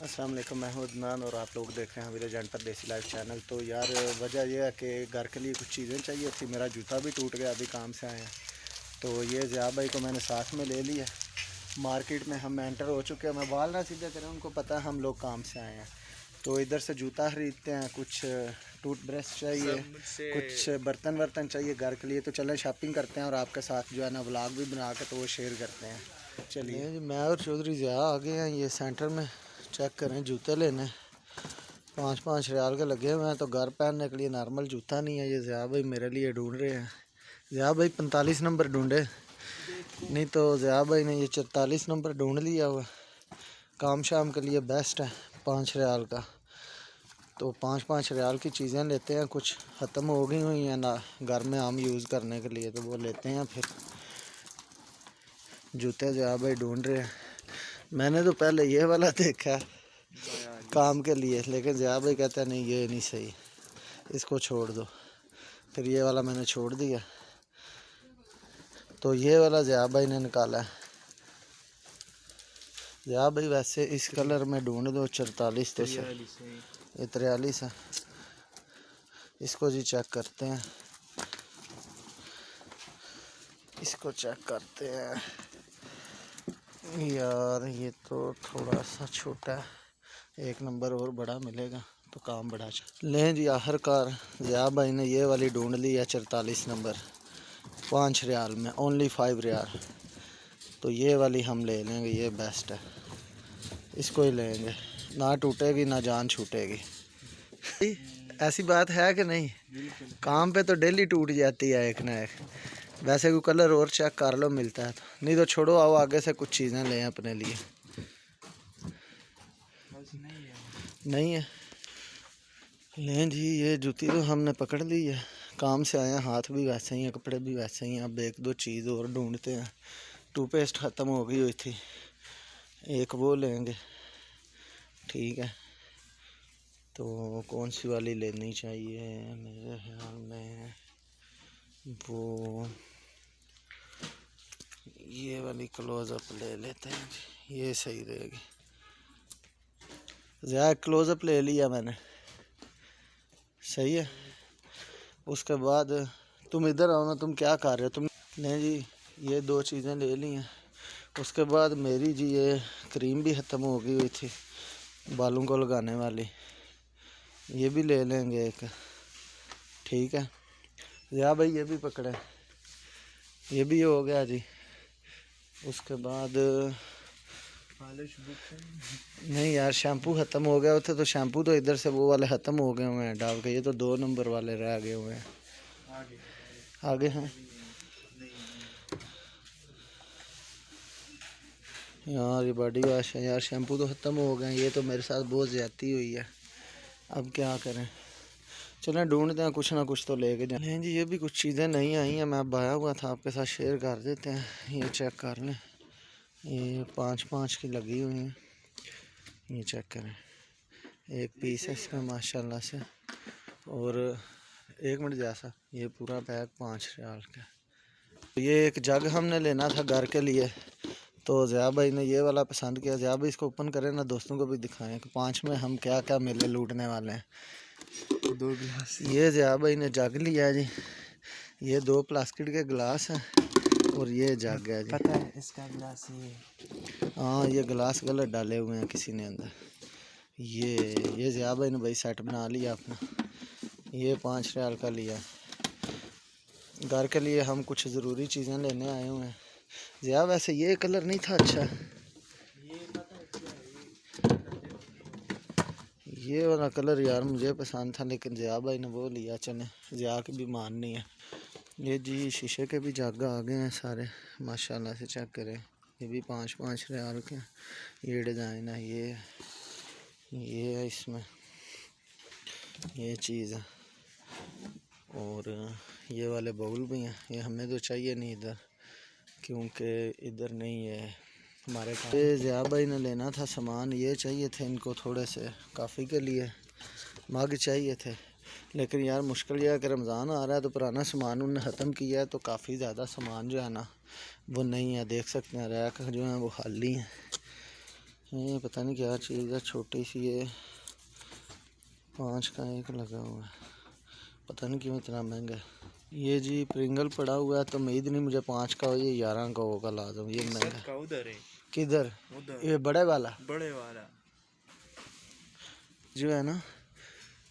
अस्सलाम वालेकुम, मैं हूं अदनान और आप लोग देख रहे हैं विलेज एंटर देसी लाइफ चैनल। तो यार वजह यह है कि घर के लिए कुछ चीज़ें चाहिए थी। मेरा जूता भी टूट गया, अभी काम से आए हैं। तो ये ज़िया भाई को मैंने साथ में ले लिया। मार्केट में हम एंटर हो चुके हैं। मैं बाल ना सीधे करें, उनको पता है हम लोग काम से आए हैं। तो इधर से जूता ख़रीदते हैं, कुछ टूथब्रश चाहिए, कुछ बर्तन वर्तन चाहिए घर के लिए। तो चलें शॉपिंग करते हैं और आपके साथ जो है ना व्लॉग भी बना के तो वो शेयर करते हैं। चलिए जी, मैं और चौधरी ज़िया आ गए हैं ये सेंटर में। चेक करें, जूते लेने 5-5 रियाल के लगे हुए हैं। तो घर पहनने के लिए नॉर्मल जूता नहीं है। ये ज़िया भाई मेरे लिए ढूंढ रहे हैं। ज़िया भाई 45 नंबर ढूंढे, नहीं तो ज़िया भाई ने ये 44 नंबर ढूंढ लिया हुआ। काम शाम के लिए बेस्ट है 5 रियाल का। तो 5-5 रियाल की चीज़ें लेते हैं। कुछ ख़त्म हो गई हुई हैं ना घर में हम यूज़ करने के लिए, तो वो लेते हैं। फिर जूते ज़िया भाई ढूंढ रहे हैं। मैंने तो पहले ये वाला देखा काम के लिए, लेकिन ज़िया भाई कहते हैं नहीं ये नहीं सही, इसको छोड़ दो। फिर ये वाला मैंने छोड़ दिया, तो ये वाला ज़िया भाई ने निकाला है। ज़िया भाई वैसे इस कलर में ढूंढ दो 44 तो सही, ये 43 है। इसको जी चेक करते हैं, इसको चेक करते हैं। यार ये तो थोड़ा सा छोटा है, 1 नंबर और बड़ा मिलेगा तो काम बड़ा अच्छा। लें जी, आखिरकार ज़िया भाई ने ये वाली ढूंढ ली है 44 नंबर 5 रियाल में, ओनली 5 रियाल। तो ये वाली हम ले लेंगे, ये बेस्ट है, इसको ही लेंगे। ना टूटेगी ना जान छूटेगी। ऐसी बात है कि नहीं? काम पे तो डेली टूट जाती है एक ना एक। वैसे कोई कलर और चेक कर लो मिलता है तो, नहीं तो छोड़ो, आओ आगे से कुछ चीज़ें लें अपने लिए। नहीं है, लें जी। ये जूती तो हमने पकड़ ली है। काम से आए हैं, हाथ भी वैसे ही हैं, कपड़े भी वैसे ही हैं। अब 1-2 चीज़ और ढूंढते हैं। टूथपेस्ट ख़त्म हो गई हुई थी, एक वो लेंगे, ठीक है। तो कौन सी वाली लेनी चाहिए? मेरे ख्याल में वो ये वाली क्लोज़अप ले लेते हैं, ये सही रहेगी। ज़्यादा क्लोज़अप ले लिया मैंने, सही है। उसके बाद तुम इधर आओ ना, तुम क्या कर रहे हो? तुम नहीं जी, ये 2 चीज़ें ले ली हैं। उसके बाद मेरी जी ये क्रीम भी ख़त्म हो गई हुई थी बालों को लगाने वाली, ये भी ले लेंगे एक, ठीक है। या भाई ये भी पकड़े, ये भी हो गया जी। उसके बाद नहीं यार, शैम्पू ख़त्म हो गया थे, तो शैम्पू तो इधर से वो वाले ख़त्म हो गए हुए हैं डाल के। ये तो 2 नंबर वाले रह गए हुए हैं, आगे हैं यार। ये बॉडी वॉश है यार, शैम्पू तो ख़त्म हो गए। ये तो मेरे साथ बहुत ज़्यादती हुई है, अब क्या करें। चलें ढूंढते हैं, कुछ ना कुछ तो लेके जाए जी। ये भी कुछ चीज़ें नहीं आई हैं, मैं अब आया हुआ था, आपके साथ शेयर कर देते हैं। ये चेक कर लें, ये 5-5 की लगी हुई हैं। ये चेक करें, एक पीस है इसमें माशाल्लाह से। और 1 मिनट जैसा, ये पूरा बैग 5 रियाल का। ये एक जग हमने लेना था घर के लिए, तो ज़िया भाई ने ये वाला पसंद किया। ज़िया भाई इसको ओपन करें ना, दोस्तों को भी दिखाएं कि 5 में हम क्या क्या मेले लूटने वाले हैं। 2 गिलास, ये ज़िया भाई ने जग लिया जी। ये 2 प्लास्टिक के गिलास हैं और ये जग है जी। पता है इसका गिलास, ये हाँ, ये गिलास गलत डाले हुए हैं किसी ने अंदर। ये ज़िया भाई ने भाई सेट बना लिया अपना। ये 5 रियाल का लिया। घर के लिए हम कुछ ज़रूरी चीज़ें लेने आए हुए हैं। ज़िया वैसे ये कलर नहीं था अच्छा, ये वाला कलर यार मुझे पसंद था, लेकिन ज़िया भाई ने वो लिया। चले, ज़िया की भी माननी है। ये जी शीशे के भी जग आ गए हैं सारे माशाल्लाह से, चेक करें। ये भी 5-5 रियाल के। ये डिज़ाइन है, ये है इसमें ये चीज़ है। और ये वाले बाउल भी हैं, ये हमें तो चाहिए नहीं इधर, क्योंकि इधर नहीं है हमारे। ये ज़िया भाई ने लेना था सामान, ये चाहिए थे इनको थोड़े से काफ़ी के लिए, मग चाहिए थे। लेकिन यार मुश्किल यह है कि रमज़ान आ रहा है, तो पुराना सामान उन्होंने ख़त्म किया है, तो काफ़ी ज़्यादा सामान जो है ना वो नहीं है। देख सकते हैं रैक जो है वो खाली हैं। ये पता नहीं क्या चीज़ है, छोटी सी है, 5 का एक लगा हुआ है, पता नहीं क्यों इतना महंगा है। ये जी प्रिंगल पड़ा हुआ है, तो उम्मीद नहीं मुझे 5 का हो, ये 11 का होगा लाजम। ये महंगा उधर है। किधर? ये बड़े वाला जो है ना,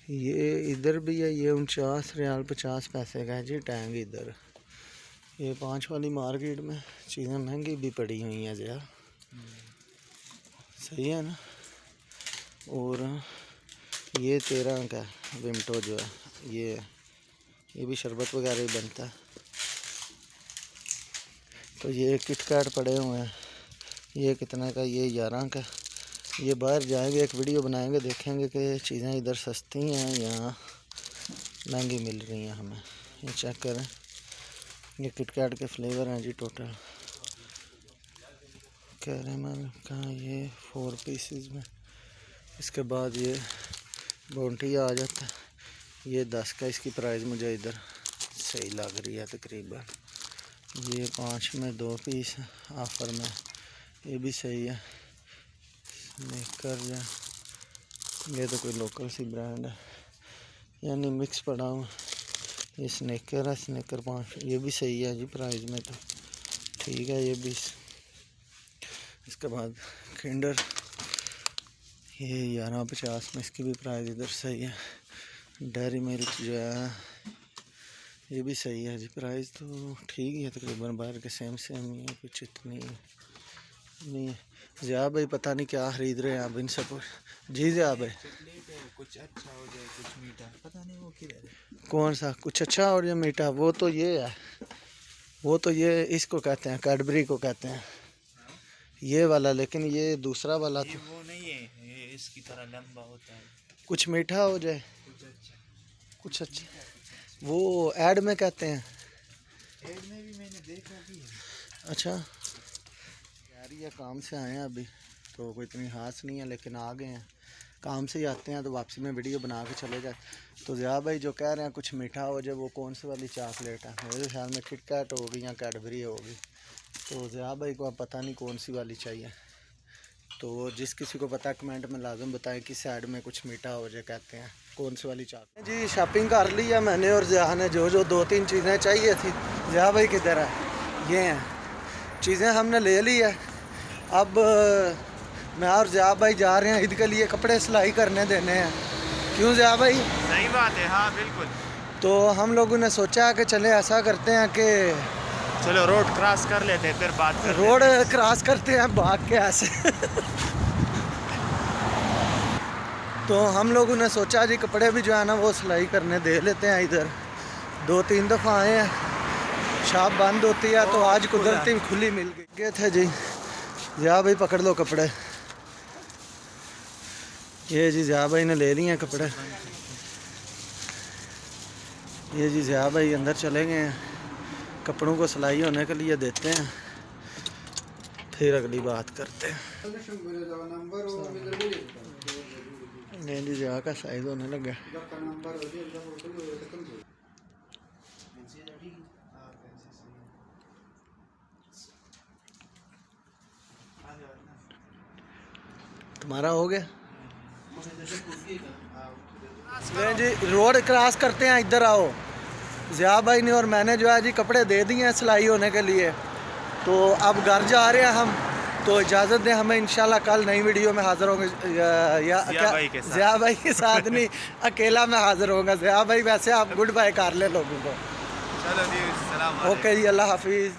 ये इधर भी है, ये 49 रियाल 50 पैसे का है जी टैंग इधर। ये 5 वाली मार्केट में चीज़ें महंगी भी पड़ी हुई हैं यार, सही है ना। और ये 13 का विमटो जो है, ये भी शरबत वगैरह ही बनता है। तो ये किटकैट पड़े हुए हैं, ये कितने का? ये 11 का। ये बाहर जाएंगे, एक वीडियो बनाएंगे, देखेंगे कि चीज़ें इधर सस्ती हैं या महंगी मिल रही हैं हमें। ये चेक करें, ये किटकैट के फ्लेवर हैं जी टोटल। कैरेमल का ये 4 पीसेस में, इसके बाद ये बाउंटी आ जाता है, ये 10 का। इसकी प्राइस मुझे इधर सही लग रही है तकरीबन। ये 5 में 2 पीस ऑफ़र में, ये भी सही है। स्नेकर या ये तो कोई लोकल सी ब्रांड है, यानी मिक्स पड़ा हुआ। ये स्नेकर है, स्नेकर 5, ये भी सही है जी प्राइस में, तो ठीक है ये भी। इसके बाद किंडर, ये 11.50 में, इसकी भी प्राइस इधर सही है। डेयरी मिल्क जो है ये भी सही है जी, प्राइस तो ठीक ही है तकरीबन, बाहर के सेम ही है, कुछ इतनी नहीं है। ज़िया भाई पता नहीं क्या खरीद रहे हैं आप इन सब। जी ज़िया भाई कुछ अच्छा हो जाए, कुछ मीठा, पता नहीं वो किधर है। कौन सा कुछ अच्छा और जो मीठा? वो तो ये है, वो तो ये इसको कहते हैं, कैडबरी को कहते हैं ये वाला, लेकिन ये दूसरा वाला तो वो नहीं है, ये इसकी तरह लंबा होता है। कुछ मीठा हो जाए, कुछ अच्छा, वो ऐड में कहते हैं। ऐड में भी मैंने देखा भी है। अच्छा यार, ये काम से आए हैं अभी, तो कोई इतनी खास नहीं है, लेकिन आ गए हैं, काम से ही आते हैं तो वापसी में वीडियो बना के चले जाए। तो ज़िया भाई जो कह रहे हैं कुछ मीठा हो जाए, वो कौन सी वाली चॉकलेट है? मेरे ख्याल में किटकैट होगी या कैडबरी होगी। तो ज़िया भाई को अब पता नहीं कौन सी वाली चाहिए, तो जिस किसी को पता कमेंट में लाजम बताएं कि साइड में कुछ मीठा हो जाए कहते हैं, कौन सी वाली चॉकलेट। जी शॉपिंग कर ली है मैंने और ज़िया ने, जो 2-3 चीज़ें चाहिए थी। ज़िया भाई किधर है? ये हैं चीज़ें हमने ले ली है। अब मैं और ज़िया भाई जा रहे हैं ईद के लिए कपड़े सिलाई करने देने हैं। क्यों ज़िया भाई? सही बात है, हाँ बिल्कुल। तो हम लोगों ने सोचा कि चले ऐसा करते हैं कि चलो रोड क्रॉस कर लेते हैं, फिर बात कर रोड क्रॉस करते हैं भाग के ऐसे। तो हम लोगों ने सोचा जी कपड़े भी जो है ना वो सिलाई करने दे लेते हैं इधर। 2-3 दफ़ा आए हैं, शॉप बंद होती है, तो आज कुदरती खुली मिल गए थे जी। ज़िया भाई पकड़ लो कपड़े, ये जी ज़िया भाई ने ले लिए हैं कपड़े। ये जी ज़िया भाई अंदर चले गए हैं, कपड़ों को सिलाई होने के लिए देते हैं, फिर अगली बात करते हैं। नहीं जी ज़िया का साइज़ होने लगा। तुम्हारा हो गया? नहीं जी, रोड क्रॉस करते हैं, इधर आओ। ज़िया भाई ने और मैंने जो है जी कपड़े दे दिए हैं सिलाई होने के लिए, तो अब घर जा रहे हैं हम। तो इजाज़त दें हमें, इंशाल्लाह कल नई वीडियो में हाज़िर होंगे। ज़िया भाई के साथ नहीं, अकेला मैं हाज़िर होऊंगा। ज़िया भाई वैसे आप गुड बाय कर ले लोगों को। चलो जी, सलाम। ओके जी, अल्लाह हाफिज़।